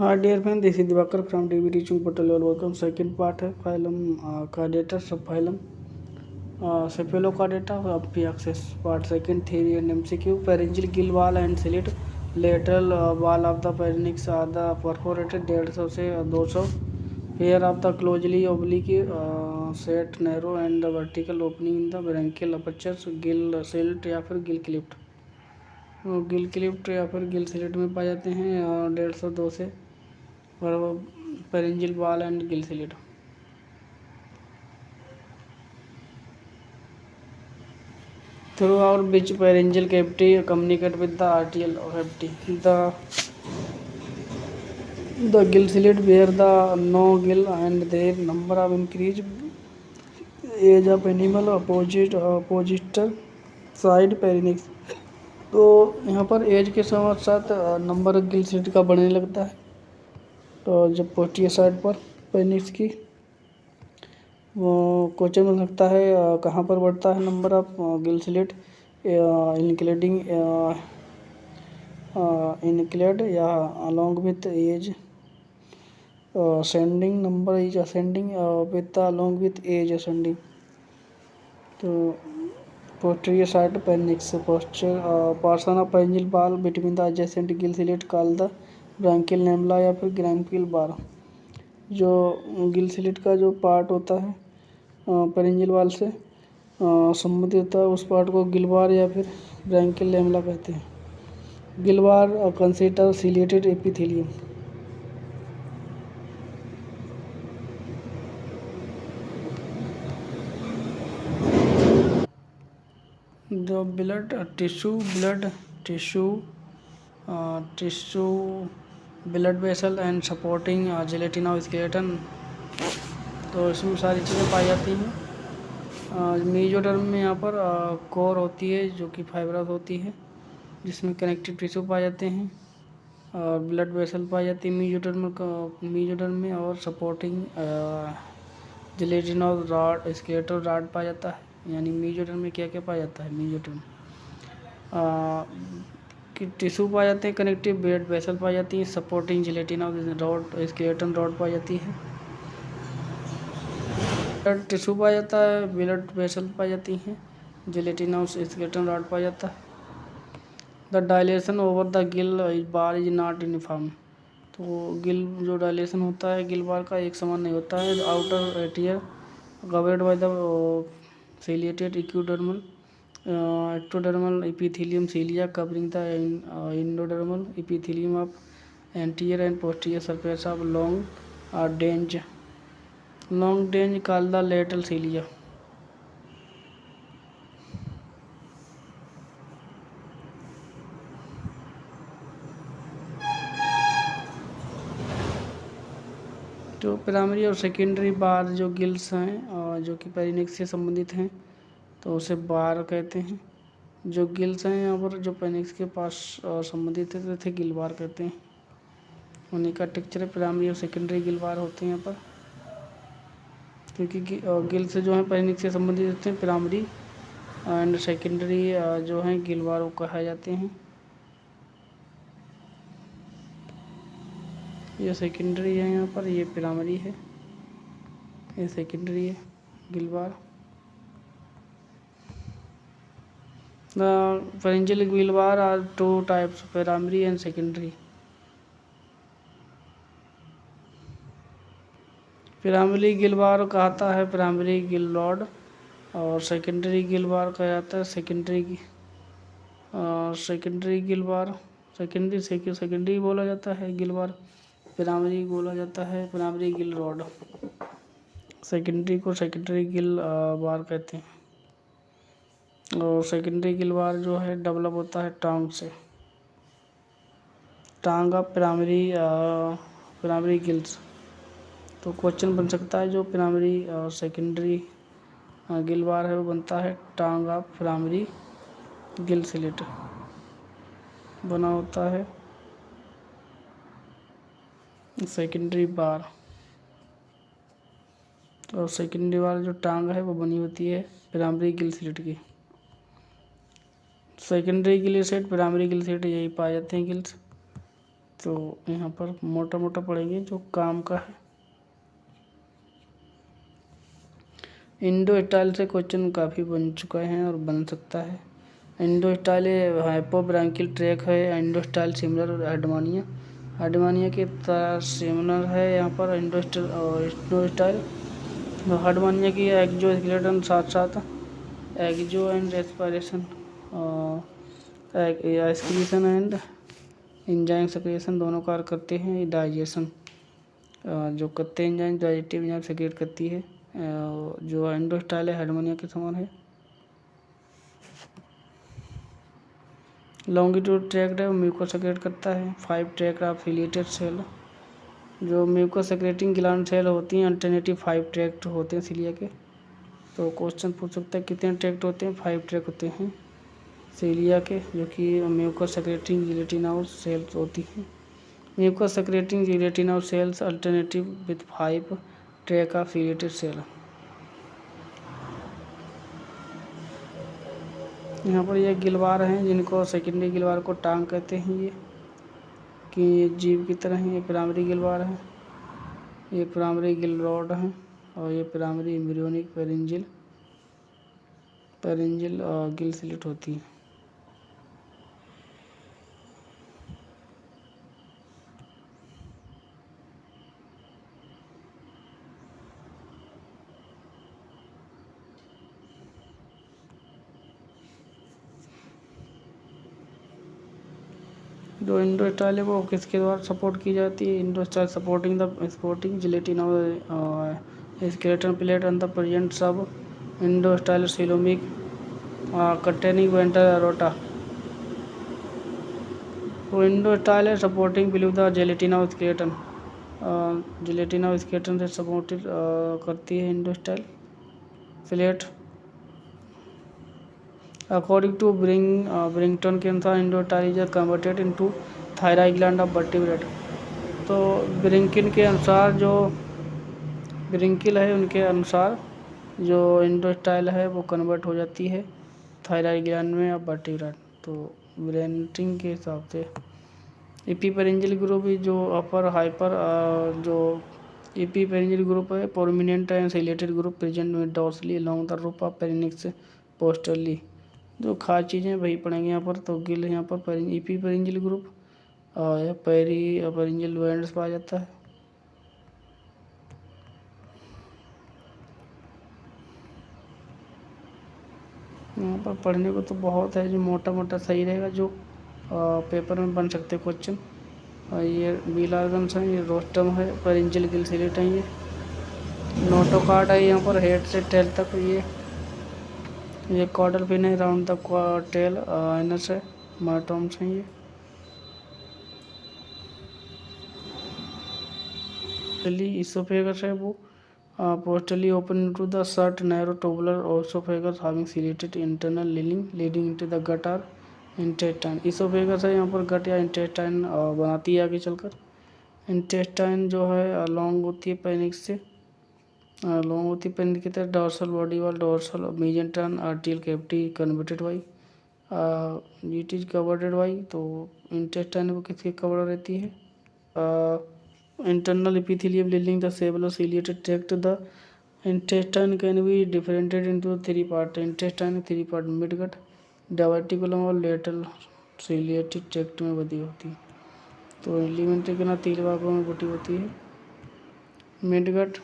हाँ dear friend, this is Divakar from TV teaching portal और welcome. Second part है phylum chordata subphylum cephalochordata of the axis. Part second, theory and MCQ. Pharyngeal gill wall and slit lateral wall of the pharynx are the perforated 150 से 200 pair of the closely oblique set narrow and the vertical opening in the branchial apertures gill slit या फिर gill cleft. Gill Clift या फिर Gill slit में पाए जाते हैं 150-200 से और pharyngeal wall and gill slit. Throughout which pharyngeal cavity communicate with the arterial cavity. The gill slit bear the no gill and their number of increase age of animal opposite side pharynx. तो यहाँ पर as के साथ साथ number Gill slit का बढ़ने लगता है. तो जब पोस्टीरियर साइड पर पेनिस की वो क्वेश्चन बन सकता है कहाँ पर बढ़ता है number of gill slit, including included या along with age ascending. Number is ascending with along with age ascending. तो posterior side appendix portion of pharyngeal wall between the adjacent gill slit called the branchial lamella या फिर branchial bar. जो Gill slit का जो part होता है पेरिंजियल वाल से संबंधित होता है उस पार्ट को गिल बार या फिर ब्रैंकियल लैमेला कहते हैं. गिल बार कंसिस्ट ऑफ सिलिएटेड एपिथेलियम. जो blood tissue blood vessel and supporting gelatin of skeleton. तो इसमें सारी चीज़ें पाई जाती हैं. मीजोडर्म में यहाँ पर कोर होती है जो कि फाइब्रस होती है जिसमें कनेक्टिव टिश्यू पाए जाते हैं और ब्लड वेसल पाई जाती है मीजोडर्म में और सपोर्टिंग जिलेटिन और रॉड स्केलेटल रॉड पाया जाता है. यानी मीजोडर्म में क्या क्या पाया जाता है. मीजोडर्म कि टिश्यू पाए जाते हैं, कनेक्टिव ब्लड वेसल पाई जाती है, सपोर्टिंग जिलेटिन और रॉड स्केलेटन रॉड पाई जाती है. ब्लड टिश्यू पाया जाता है, ब्लड वेसल पाई जाती हैं, जिलेटिन और स्केलेटन रॉड पाया जाता है. The dilation over the Gill bar is not uniform. तो गिल जो डायलेशन होता है गिल बार का एक समान नहीं होता है. Outer atrial covered by the ciliated ectodermal epithelium cilia covering the endodermal epithelium of anterior and posterior surface of long denge called the lateral cilia. तो प्राइमरी और सेकेंडरी बार जो गिल्स हैं जो कि पेरिनेक्स से संबंधित हैं तो उसे बार कहते हैं. जो गिल्स हैं यहाँ पर जो पेनिक्स के पास संबंधित है थे गिल बार कहते हैं. उन्हीं का टेक्चर प्राइमरी और सेकेंडरी गिल बार होते हैं यहाँ पर क्योंकि गिल से जो है पेनिक्स से संबंधित होते हैं. प्राइमरी एंड सेकेंडरी जो हैं गिल बार वो कहा जाते हैं. ये सेकेंडरी है यहाँ पर, ये प्राइमरी है, ये सेकेंडरी है गिल बार. The pharyngeal gill bar are two types, primary and secondary. Primary gill bar कहता है प्राइमरी गिल रॉड और सेकेंडरी गिल बार कहा जाता है सेकेंडरी गिल बार. सेकेंडरी बोला जाता है गिल बार, प्राइमरी बोला जाता है प्राइमरी गिल रॉड. सेकेंडरी को सेकेंडरी गिल बार कहते हैं. और सेकेंडरी गिल बार जो है डेवलप होता है टांग से. टांग ऑफ प्राइमरी गिल्स. तो क्वेश्चन बन सकता है जो प्राइमरी और सेकेंडरी गिल बार है वो बनता है टांग ऑफ प्राइमरी गिल स्लिट बना होता है सेकेंडरी बार. और सेकेंडरी बार जो टांग है वो बनी होती है प्राइमरी गिल स्लिट की. Secondary Gill slit primary Gill slit यही पाए जाते हैं गिल्स. तो यहाँ पर मोटा मोटा पढ़ेंगे जो काम का है। इंडो स्टाइल से क्वेश्चन काफ़ी बन चुका है और बन सकता है। इंडो स्टाइल हाइपोब्रांकियल ट्रैक है। इंडो स्टाइल सिमिलर हार्डमानिया के तरह सिमिलर है यहाँ पर इंडो स्टाइल। हार्डमानिया की एक्सोस्केलेटन साथ साथ exo and respiration excretion and enzyme secretion दोनों कार्य करते हैं। डाइजेशन जो करते हैं एंजाइम डाइजेटिव एंजाइम सेक्रेट करती है। जो एंडो स्टाइल है हार्डमानिया के समान है। लॉन्गिट्यूड ट्रैक्ट है वो म्यूकोस सेक्रेट करता है। 5 ट्रैक्ट ऑफ सिलिएटेड सेल जो म्यूकोस सेक्रेटिंग ग्लैंड सेल होती हैं अल्टरनेटिव 5 ट्रैक्ट होते हैं सिलिया के। तो क्वेश्चन पूछ सकता है कितने ट्रैक्ट होते हैं। 5 ट्रैक्ट होते हैं सिलिया के जो कि म्यूकोस सेक्रेटिंग जिलेटिनोस सेल्स होती हैं। Mucous secreting gelatinous cells alternative with 5 track of ciliated cell. यहाँ पर ये गिलवार हैं जिनको सेकेंडरी गिलवार को टांग कहते हैं। ये कि जीव की तरह ही ये प्राइमरी गिलवार है। ये प्राइमरी गिल रॉड है और ये प्राइमरी एम्ब्रियोनिक पेरिंजिल गिल स्लिट होती है। जो इंडो स्टाइल है वो किसके द्वारा सपोर्ट की जाती है। Endostyle supporting gelatin skeleton plate and the present sub endostyle coelomic containing ventral aorta. वो इंडो स्टाइल है supporting believe the gelatinous skeleton से सपोर्टेड करती है endostyle plate. According to ब्रिंगटन के अनुसार इंडो स्टाइल is converted into thyroid gland of vertebrate. तो ब्रिंकिन के अनुसार जो ब्रिंकिल है उनके अनुसार जो इंडो स्टाइल है वो कन्वर्ट हो जाती है थायराइड ग्लैंड में अब वर्टिब्रेट। तो ब्रेंटिंग के हिसाब से एपीपेरिंजियल ग्रुप जो अपर हाइपर जो एपीपेरिंजियल ग्रुप है prominent and chelated group present with dorsally along the रूप ऑफ पेरिनिक्स पोस्टरली। जो खास चीज़ें वही पढ़ेंगे यहाँ पर। तो गिल यहाँ पर एपीपेरिंजियल ग्रुप और पेरिंजियल बैंड्स पाया जाता है। यहाँ पर पढ़ने को तो बहुत है जो मोटा मोटा सही रहेगा जो पेपर में बन सकते क्वेश्चन। और ये बील ऑर्गन्स हैं। ये रोस्टम है पेरिंजियल गिल स्लिट है। ये नोटोकार्ड है यहाँ पर हेड से टेल तक। ये कॉर्डल फिन है राउंड द टेल आइनस है मार्टोम्स हैं। ये इसोफेगस है वो पोस्टली open to the short narrow tubular oesophagus having ciliated internal leading into the gut और इंटेस्टाइन। इसोफेगस है यहाँ पर गट या इंटेस्टाइन बनाती है आगे चलकर। इंटेस्टाइन जो है लॉन्ग होती है पेनिक्स से लॉन्ग होती है पेनिक्स की तरह। Dorsal body wall dorsal mesentery atrial cavity converted by it is covered by. तो इंटेस्टाइन वो किसकी कवर रहती है internal epithelium lining the cephalo-ciliated tract. The intestine can be differentiated into 3 parts. Intestine 3 part midgut diverticulum और lateral ciliated tract में बटी होती है। तो एलिमेंट्री के ना 3 भागों में बटी होती है मिडगट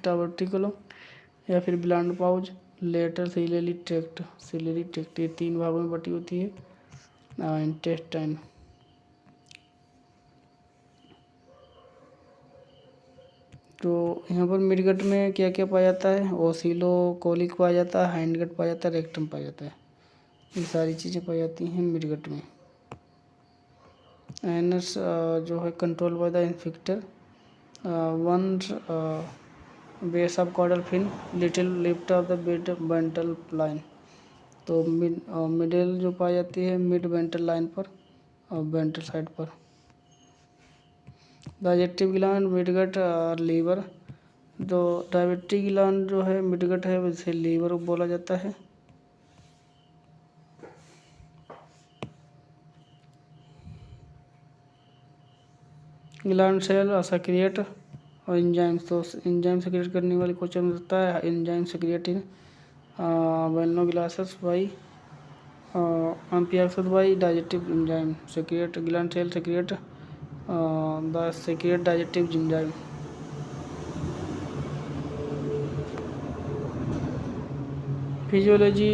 टावर्टिकुलम या फिर blind pouch lateral ciliary tract ये 3 भागों में बटी होती है इंटेस्टाइन। तो यहाँ पर मिडगट में क्या क्या पाया जाता है ओसिलोकोलिक पाया जाता है हैंडगट पाया जाता है रेक्टम पाया जाता है। ये सारी चीज़ें पाई जाती हैं मिडगट में। एनस जो है control by the infector one base of caudal fin little left of the mid ventral line. तो मिडिल जो पाई जाती है मिड वेंट्रल लाइन पर और वेंट्रल साइड पर। डाइजेस्टिव ग्लैंड मिडगट और लीवर। जो डाइजेस्टिव ग्लैंड जो है मिडगट है उसे लीवर बोला जाता है। ग्लैंड सेल सेक्रिएट और एंजाइम्स। तो एंजाइम सेक्रिएट करने वाले क्वेश्चन होता है एंजाइम सेक्रिएट इन वेलनो glasses by amphioxus by digestive enzyme secrete gland cell secrete the secrete digestive enzyme. Physiology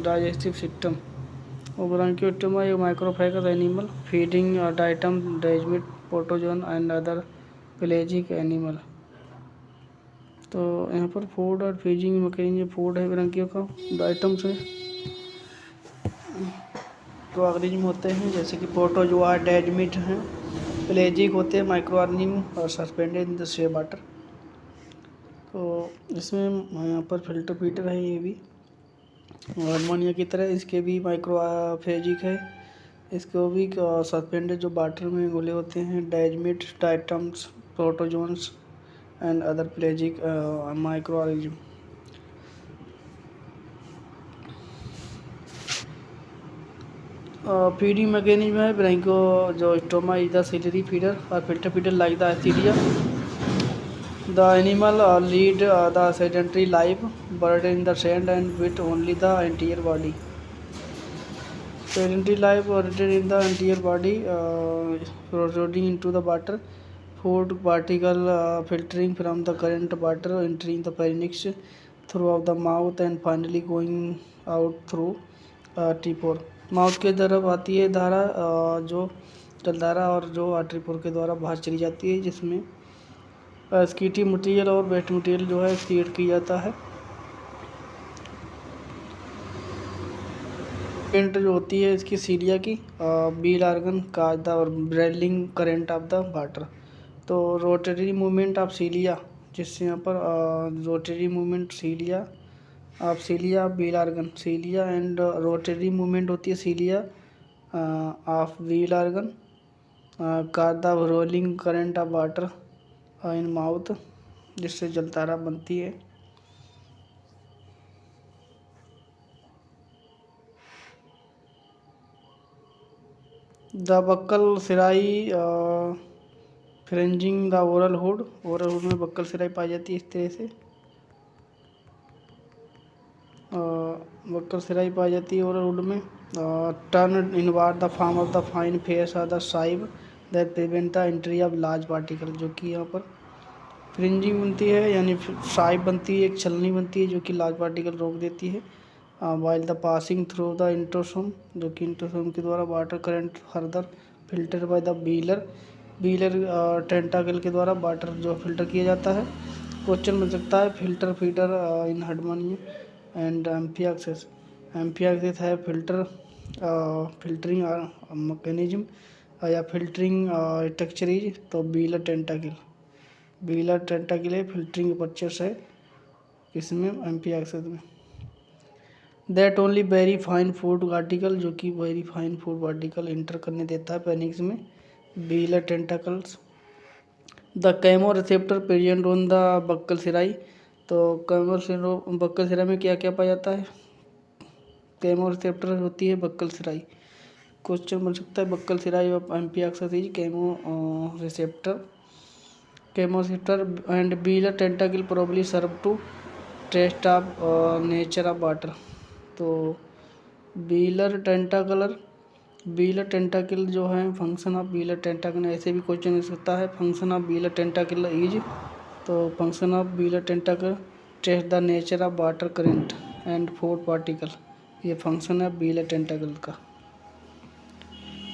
digestive system. Branchiostoma एक microphagous animal feeding diatom desmids protozoan and other pelagic animal. तो यहाँ पर food और feeding mechanism food है ब्रांकियो का diatoms है तो organism होते हैं जैसे कि प्रोटोजोआ डाइजमिट हैं, पेलेजिक होते हैं माइक्रो ऑर्गेनिज्म और suspended in the sea water. तो इसमें यहाँ पर फिल्टर फीटर है ये भी अमोनिया की तरह, इसके भी माइक्रोफेजिक है, इसको भी सस्पेंडेड जो वाटर में घुले होते हैं desmids diatoms protozoans and other pelagic micro organism. Feeding mechanism है Branchiostoma is the ciliary feeder और filter feeder like the ascidia. The animal lead the sedentary life, buried in the sand and with only the anterior body. Sedentary life buried in the anterior body, protruding into the water. Food particle filtering from the current water, entering the pharynx throughout the mouth and finally going out through T4। Mouth के तरफ आती है धारा जो जलधारा और जो आर्टरीपोर के द्वारा बाहर चली जाती है जिसमें स्कीटी मटेरियल और वेट मटेरियल जो है क्रिएट किया जाता है। पेंट जो होती है इसकी सीलिया की बील आर्गन का द और whirling current of the water. तो रोटरी मूवमेंट ऑफ सीलिया जिससे यहाँ पर rotary movement cilia wheel organ cilia and rotary movement होती है सीलिया ऑफ बील आर्गन का the rolling current of water in mouth जिससे जलतारा बनती है। The buccal cirri fringing the oral hood में बक्कल सिराई पाई जाती है इस तरह से बक्कल सिराई पाई जाती है ओरल हुड में। Turn inward the form of the fine face और the sieve that prevent the entry of large particle. जो कि यहाँ पर फ्रिंजिंग बनती है यानी साइब बनती है एक छलनी बनती है जो कि लार्ज पार्टिकल रोक देती है while the passing through the इंट्रोसोम जो कि इंट्रोसोम के द्वारा water current further filter by the velar tentacle के द्वारा वाटर जो फिल्टर किया जाता है। क्वेश्चन बन सकता है फिल्टर फीडर इन हार्मोनियम एंड एम्फियाक्सिस है फिल्टरिंग मैकेनिज्म या फिल्टरिंग स्ट्रक्चर इज तो बीलर टेंटाकिल है फिल्टरिंग पर्चर्स है इसमें एम्फियाक्सिस में। That only very fine food article जो कि very fine food article enter करने देता है पेनिक्स में velar tentacles. The chemo receptor present on the buccal cirri. तो बक्कल सिराई में क्या क्या पाया जाता है कैमो रिसेप्टर होती है बक्कल सिराई। क्वेश्चन बन सकता है buccal cirri of amphioxus is chemo receptor and velar tentacle probably serve to test of nature of water. तो बीलर टेंटाकिल जो है फंक्शन ऑफ बीलर टेंटाकिल ऐसे भी क्वेश्चन हो सकता है function of velar tentacle is तो function of velar tentacle test the nature of water current and food particle. ये फंक्शन है बीलर टेंटाकिल का।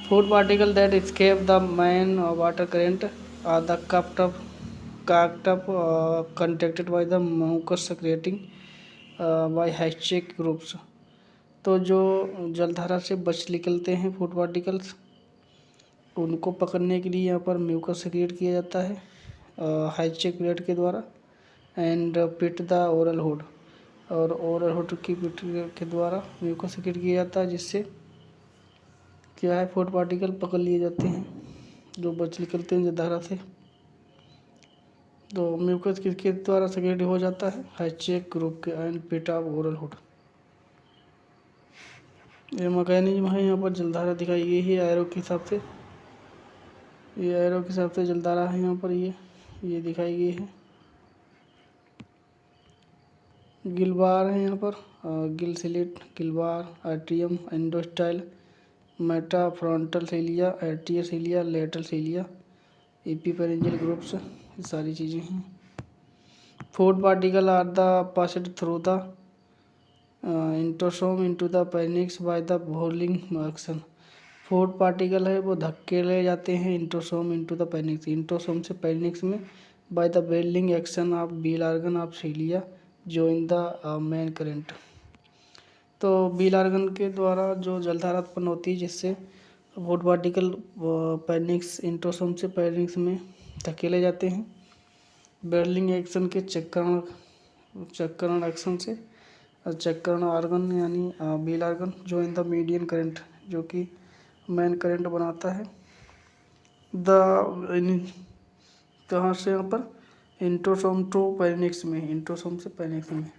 Food particle that escape the main water current are the cupped up contacted by the mucus secreting by Hatchek groups। तो जो जलधारा से बच निकलते हैं फूड पार्टिकल्स उनको पकड़ने के लिए यहाँ पर म्यूकस सेक्रेट किया जाता है हैचेक ग्रेड के द्वारा and pit the oral hood और ओरल हुड की पिट के द्वारा म्यूकस सेक्रेट किया जाता है जिससे क्या है फूड पार्टिकल पकड़ लिए जाते हैं जो बच निकलते हैं जलधारा से। तो म्यूकस किसके द्वारा सेक्रेट हो जाता है हैचेक ग्रुप के and pit of oral hood. ये मैकेनिज्म है यहाँ पर जलधारा दिखाई गई है एरो के हिसाब से। ये एरो के हिसाब से जलदारा है यहाँ पर, ये दिखाई गई है। गिल बार है यहाँ पर, gill slit, gill bar, atrium, endostyle, meta frontal cilia, atrial cilia, lateral cilia, epipharyngeal groups, ये सारी चीज़ें हैं। Food particle are the passed through the इंटोसोम into the pharynx by the बोलिंग एक्शन। फूड पार्टिकल है वो धक्के ले जाते हैं इंटोसोम इनटू द पेनिक्स, इंटोसोम से पेनिक्स में, by the beating action of wheel organ of cilia जो इन द मेन करेंट। तो बील आर्गन के द्वारा जो जलधारा उत्पन्न होती है, जिससे फूड पार्टिकल पेनिक्स इंटोसोम से पेनिक्स में धकेले जाते हैं बेल्डिंग एक्शन के चक्करण एक्शन से, चक्करण आर्गन यानी बील आर्गन जो इन द मीडियन करंट जो कि मेन करंट बनाता है। कहाँ से, यहाँ पर इंटोसोम टू पेनिक्स में, इंटोसोम से पेनिक्स में।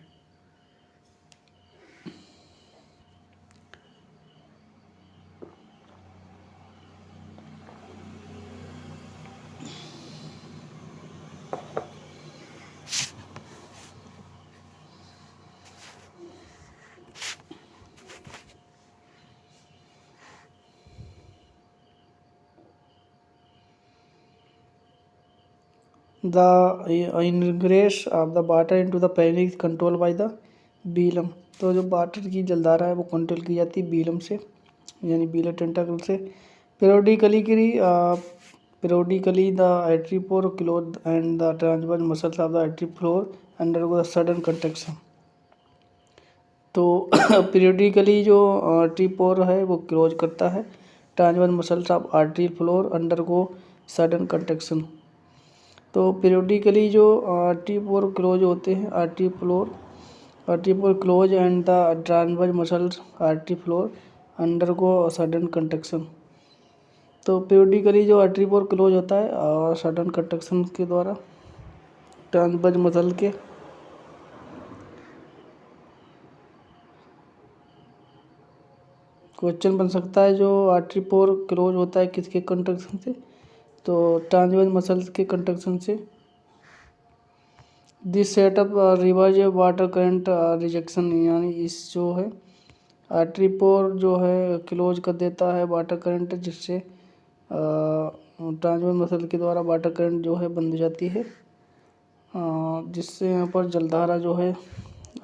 The ingress of the water into the पेनिक्स is controlled by the बीलम। तो जो वाटर की जलधारा है वो कंट्रोल की जाती है बीलम से, यानी बीलर टेंटाकल से। periodically the artery-pore close and the transverse muscles of the artery floor undergo the sudden contraction। तो पीरियडिकली जो आर्टरी पोर है वो क्लोज करता है, transverse muscles of artery floor undergo sudden contraction. तो पीरियडिकली जो आर्टरी पोर क्लोज होते हैं, artery pore close and the transverse muscles artery floor undergo sudden contraction. तो पीरियडिकली जो आर्टरी पोर क्लोज होता है और सडन कंट्रैक्शन के द्वारा ट्रांसवर्स मसल के क्वेश्चन बन सकता है, जो आर्टरी पोर क्लोज होता है किसके कंट्रैक्शन से, तो ट्रांसवर्स मसल्स के कंट्रैक्शन से। This setup reverse water current rejection, यानी इस जो है आर्टरी पोर जो है क्लोज कर देता है वाटर करंट, जिससे ट्रांसवर्स मसल के द्वारा वाटर करंट जो है बंद हो जाती है, जिससे यहाँ पर जलधारा जो है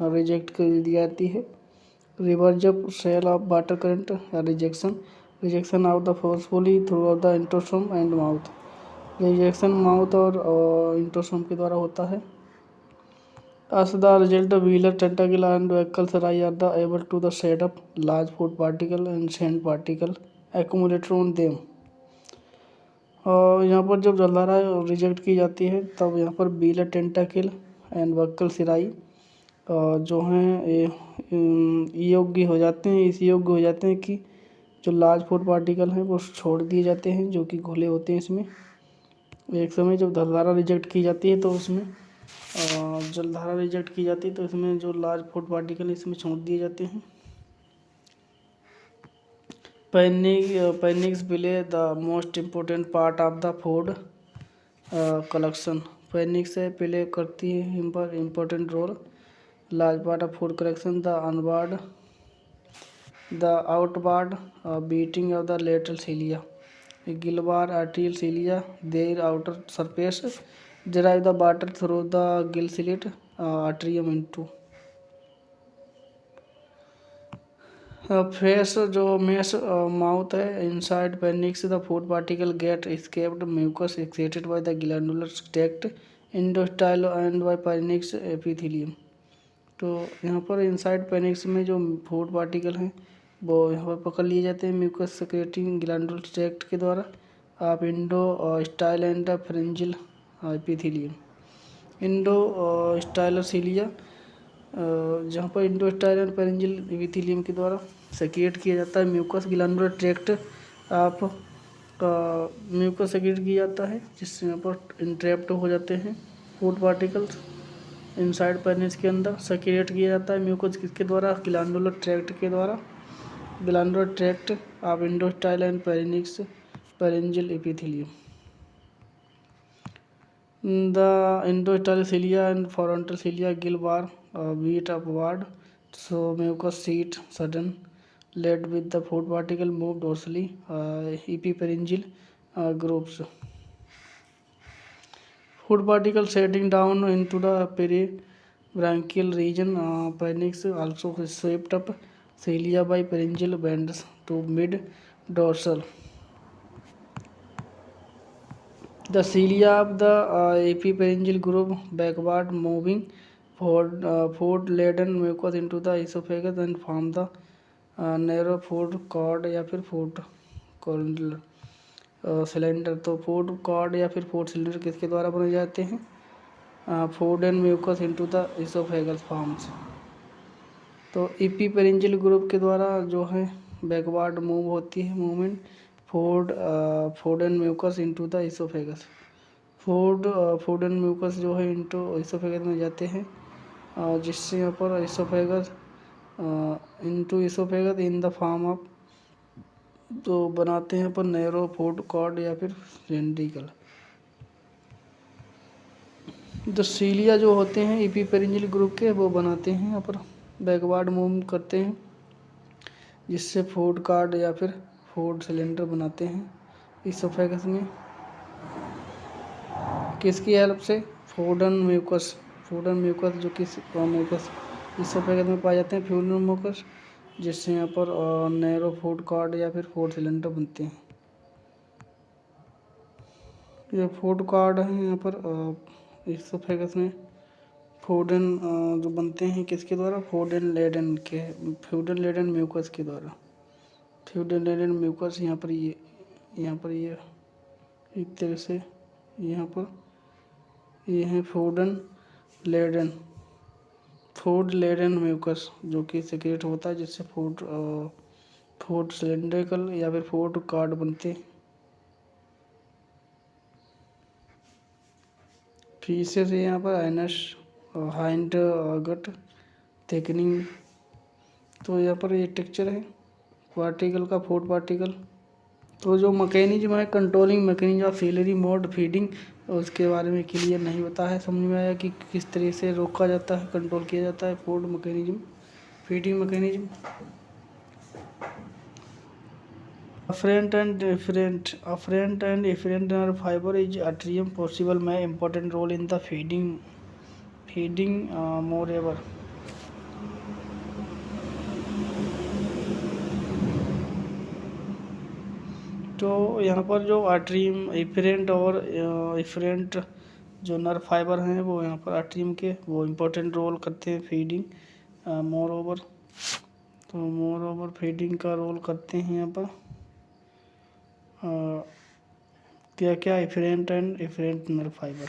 रिजेक्ट कर दी जाती है। Reversal of water current या rejection of the forcefully through out the इंटोसोम एंड माउथ। रिजेक्शन माउथ और इंटोसोम के द्वारा होता है। As the result, Wheeler tentacle and vehicles are the able to the set up large food particle and sand particle accumulated on them। और यहाँ पर जब जलधारा रिजेक्ट की जाती है तब यहाँ पर व्हीलर टेंटाकिल एंड वक्कल सिराई जो हैं योग्य हो जाते हैं, इस योग्य हो जाते हैं कि जो लार्ज फूड पार्टिकल हैं वो छोड़ दिए जाते हैं, जो कि घुले होते हैं इसमें। एक समय जब जलधारा रिजेक्ट की जाती है तो उसमें जलधारा रिजेक्ट की जाती है तो इसमें जो लार्ज फूड पार्टिकल इसमें छोड़ दिए जाते हैं। Pharynx play the most important part of the food collection. Pharynx play करती है important role large part of food collection, the outward beating of the lateral cilia, gill bar atrial cilia, their outer surface derive the water through the gill slit atrium into face जो मेस mouth है inside pharynx the food particle get escaped mucus excreted by the glandular tract endostyle and by pharynx epithelium. तो यहाँ पर inside पेनिक्स में जो food particle हैं वो यहाँ पर पकड़ लिए जाते हैं म्यूकस सेक्रेटिंग ग्लैंडुलर ट्रैक्ट के द्वारा आप इंडोस्टाइल एंड फेरेंजियल एपिथेलियम। इंडोस्टाइलर सीलिया जहाँ पर इंडोस्टाइल एंड फेरेंजियल एपिथेलियम के द्वारा सेक्रेट किया जाता है म्यूकस ग्लैंडुलर ट्रैक्ट आप म्यूकस सेक्रेट किया जाता है, जिससे यहाँ पर इंट्रैप्ट हो जाते हैं फूड पार्टिकल्स इनसाइड पेनिस के अंदर। सेक्रेट किया जाता है म्यूकस किसके द्वारा, ग्लैंडुलर ट्रैक्ट के द्वारा, glandular tract of endostyle and pharyngeal epithelium. The endostaltic cilia and frontal cilia gill bar beat upward, so mucus sheet sudden, led with the food particle move dorsally, epipharyngeal groups. Food particle setting down into the peribranchial region. Pharynx also swept up cilia by pharyngeal bends to mid dorsal. The cilia of the epipharyngeal group backward moving food-laden mucus into the esophagus and form the narrow food cord या फिर food cylinder. तो food cord या फिर food cylinder किसके द्वारा बनाए जाते हैं? Food and mucus into the oesophagus forms. तो ईपीपेरेंजियल ग्रुप के द्वारा जो है बैकवर्ड मूव होती है movement food and mucus into the oesophagus. Food and mucus जो है इनटू इसोफेगस में जाते हैं, जिससे यहाँ पर oesophagus into oesophagus in the form of, तो बनाते हैं पर नैरो फूड कॉर्ड या फिर सिलेंड्रिकल। जो सीलिया जो होते हैं ईपीपेरेंजियल ग्रुप के, वो बनाते हैं यहाँ पर बैकवर्ड मूव करते हैं, जिससे फूड कार्ड या फिर फूड सिलेंडर बनाते हैं इसोफेगस में। किसकी हेल्प से? फूड एंड म्यूकस जो कि म्यूकस इसोफेगस में पाए जाते हैं, फूड एंड म्यूकस, जिससे यहाँ पर नैरो फूड कार्ड या फिर फूड सिलेंडर बनते हैं। ये फूड कार्ड है यहाँ पर इसोफेगस में। फूड एंड जो बनते हैं किसके द्वारा? फूड एंड लेडन म्यूकस के द्वारा। फूड एंड लेडन म्यूकस यहाँ पर ये एक तरह से यहाँ पर ये है फूड लेडन म्यूकस, जो कि सेक्रेट होता है, जिससे फूड सिलेंड्रिकल या फिर फूड कार्ड बनते हैं। फीसेस है यहाँ पर आइनस हाइंड गट थिकनिंग। तो यहाँ पर ये टेक्चर है पार्टिकल का, फूड पार्टिकल। तो जो मैकेनिज्म है controlling mechanism of ciliary mode feeding, उसके बारे में क्लियर नहीं बता है, समझ में आया कि किस तरह से रोका जाता है, कंट्रोल किया जाता है food mechanism, feeding mechanism. Afferent and efferent nerve fiber is atrium possible may important role in the feeding moreover. तो यहाँ पर जो आट्रियम एफरेंट और एफरेंट जो नर्व फाइबर हैं, वो यहाँ पर आट्रियम के वो इम्पोर्टेंट रोल करते हैं फीडिंग मोर ओवर फीडिंग का रोल करते हैं यहाँ पर। क्या क्या? Efferent and efferent nerve fibre.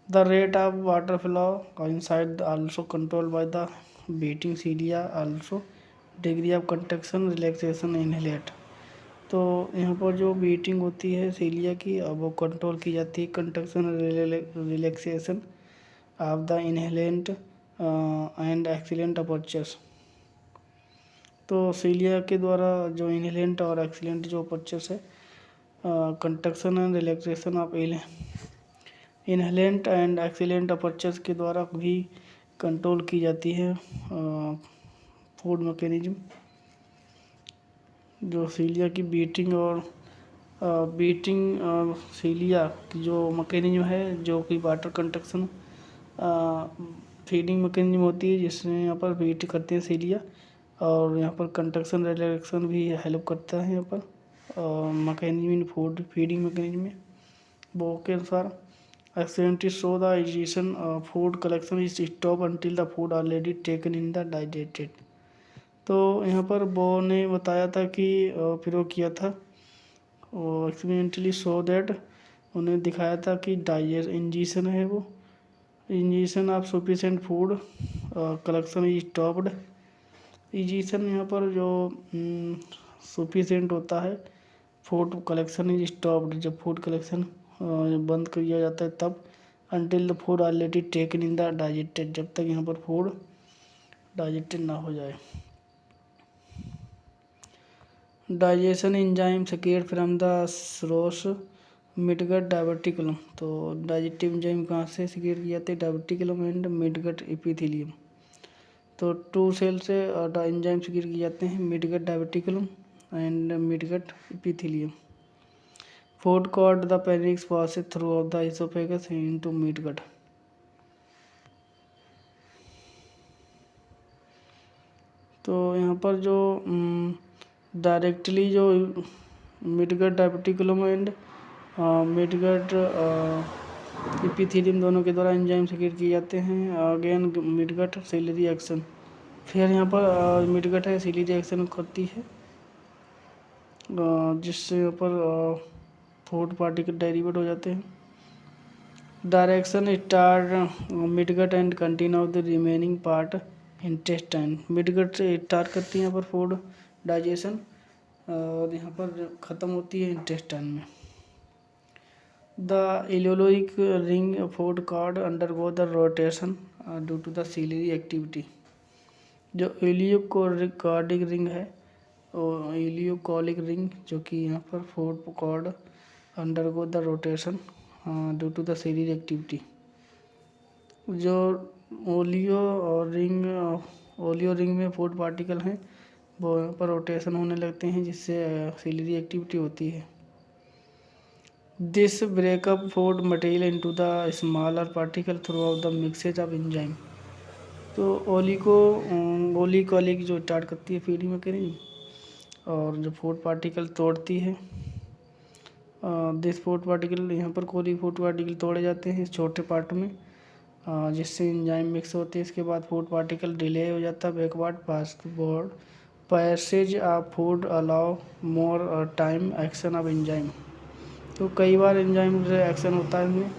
The rate of water flow inside also control by the beating cilia, also degree of contraction relaxation inhalant. तो यहाँ पर जो बीटिंग होती है सीलिया की, वो कंट्रोल की जाती है contraction relaxation of the inhalant and excellent apertures. तो सीलिया के द्वारा जो इनहेलेंट और एक्सीलेंट जो अपर्चर्स है, contraction and relaxation of inhalant and excellent apertures के द्वारा भी कंट्रोल की जाती है फूड मैकेनिज्म। जो सीलिया की बीटिंग सीलिया की जो मैकेनिज्म है, जो कि वाटर कंट्रैक्शन फीडिंग मैकेनिज्म होती है, जिसमें यहाँ पर बीट करते हैं सीलिया, और यहाँ पर कंट्रैक्शन रिलैक्सेशन भी हेल्प करता है यहाँ पर मैकेनिज्म फूड फीडिंग मैकेनिज्म में। वो के अनुसार accidentally show the ingestion food collection is stop until the food already taken in the digested. तो यहाँ पर बो ने बताया था कि प्रयोग किया था, और एक्सपेरिमेंटली शो दैट उन्हें दिखाया था कि इंजेशन है, वो ingestion of sufficient food collection is stopped. Ingestion यहाँ पर जो सफिशिएंट होता है, फूड कलेक्शन इज स्टॉप्ड, जब फूड कलेक्शन बंद कर दिया जाता है तब, until the food already taken in the digested, जब तक यहाँ पर फूड डाइजेटेड ना हो जाए। Digestion enzyme secrete from the स्रोस मिडगट डायवर्टिकुलम। तो डाइजेस्टिव एंजाइम कहाँ से सीक्रेट किए जाते हैं? Diverticulum and midgut epithelium. तो 2 सेल से एंजाइम सीक्रेट किए जाते हैं, midgut diverticulum and midgut epithelium. Food cord the pharynx passes through of the oesophagus into midgut. तो यहाँ पर जो डायरेक्टली जो midgut diverticulum and midgut epithelium दोनों के द्वारा एंजाइम सीक्रेट किए जाते हैं। अगेन मिडगट सिलेरी एक्शन, फिर यहाँ पर मिडगट है सिलेरी एक्शन करती है, जिससे यहाँ पर फूड पार्टिकल डेरिवेट हो जाते हैं। Direction start midgut and continue the remaining part intestine. Midgut से स्टार्ट करती है यहाँ पर फूड डाइजेशन और यहाँ पर ख़त्म होती है इंटेस्टाइन में। The ileocolic ring food cord undergo the rotation due to the ciliary activity. जो इलियोकॉर्डिक रिंग है और इलियोकॉलिक रिंग जो कि यहाँ पर food cord undergo the rotation due to the ciliary activity. जो ओलियो रिंग में फूड पार्टिकल हैं वो यहाँ पर रोटेशन होने लगते हैं, जिससे सिलेरी एक्टिविटी होती है। This breakup food material into the smaller particle through out the mixes of enzyme. तो ओलिकोलिक जो स्टार्ट करती है फीडिंग में करेंगे और जो फूड पार्टिकल तोड़ती है, दिस फूड पार्टिकल यहाँ पर कोली फूड पार्टिकल तोड़े जाते हैं इस छोटे पार्ट में, जिससे एंजाइम मिक्स होते हैं। इसके बाद फूड पार्टिकल डिले हो जाता है backward password passage of food allow more time action of enzyme. तो कई बार एंजाइम रिएक्शन होता है इसमें,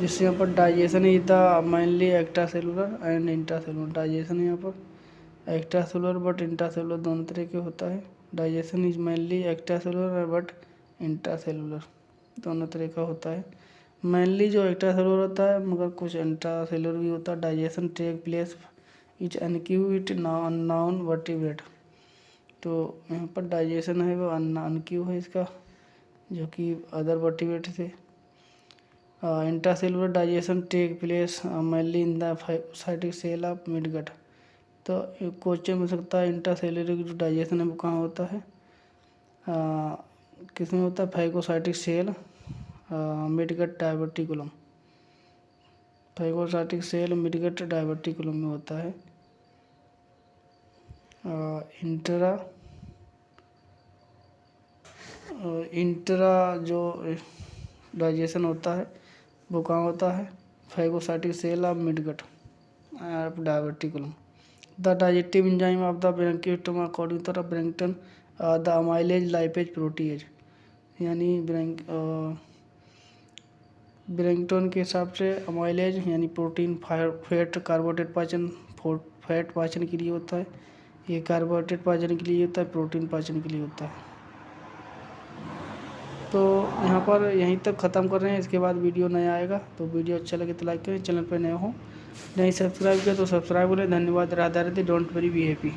जिससे यहाँ पर digestion is the mainly extra cellular and intra cellular. Digestion यहाँ पर extra cellular but intra cellular दोनों तरह के होता है। Digestion is mainly extra cellular but intra cellular दोनों तरह का होता है। मेनली जो एक्स्ट्रा सेलुलर होता है मगर कुछ इंट्रा सेलुलर भी होता है। डाइजेशन टेक प्लेस इज अनक्यूट नॉन वर्टिब्रेट। तो यहाँ पर डाइजेशन है वो अनक्यू है इसका, जो कि अदर वर्टिब्रेट से। Intracellular digestion take place mainly in the phagocytic cell of midgut. तो क्वेश्चन हो सकता है इंट्रासेलुलर जो डाइजेशन है वो कहाँ होता है, किसमें होता है? Phagocytic cell midgut diverticulum. Phagocytic cell midgut diverticulum में होता है। इंट्रा जो डाइजेशन होता है वो कहाँ होता है? Phagocytic cell of midgut diverticulum. The digestive enzyme of the branchiostoma according to the ब्रैंकटन द अमाइलेज लाइपेज प्रोटीएज। यानी ब्रैंकटन के हिसाब से अमाइलेज यानी प्रोटीन फैट कार्बोहाइड्रेट पाचन फैट पाचन के लिए होता है, ये कार्बोहाइड्रेट पाचन के लिए होता है, प्रोटीन पाचन के लिए होता है। तो यहाँ पर यहीं तक ख़त्म कर रहे हैं, इसके बाद वीडियो नया आएगा। तो वीडियो अच्छा लगे तो लाइक करें, चैनल पर नए हो नहीं सब्सक्राइब किया तो सब्सक्राइब करें। धन्यवाद। Radha Radhe. Don't worry, be happy.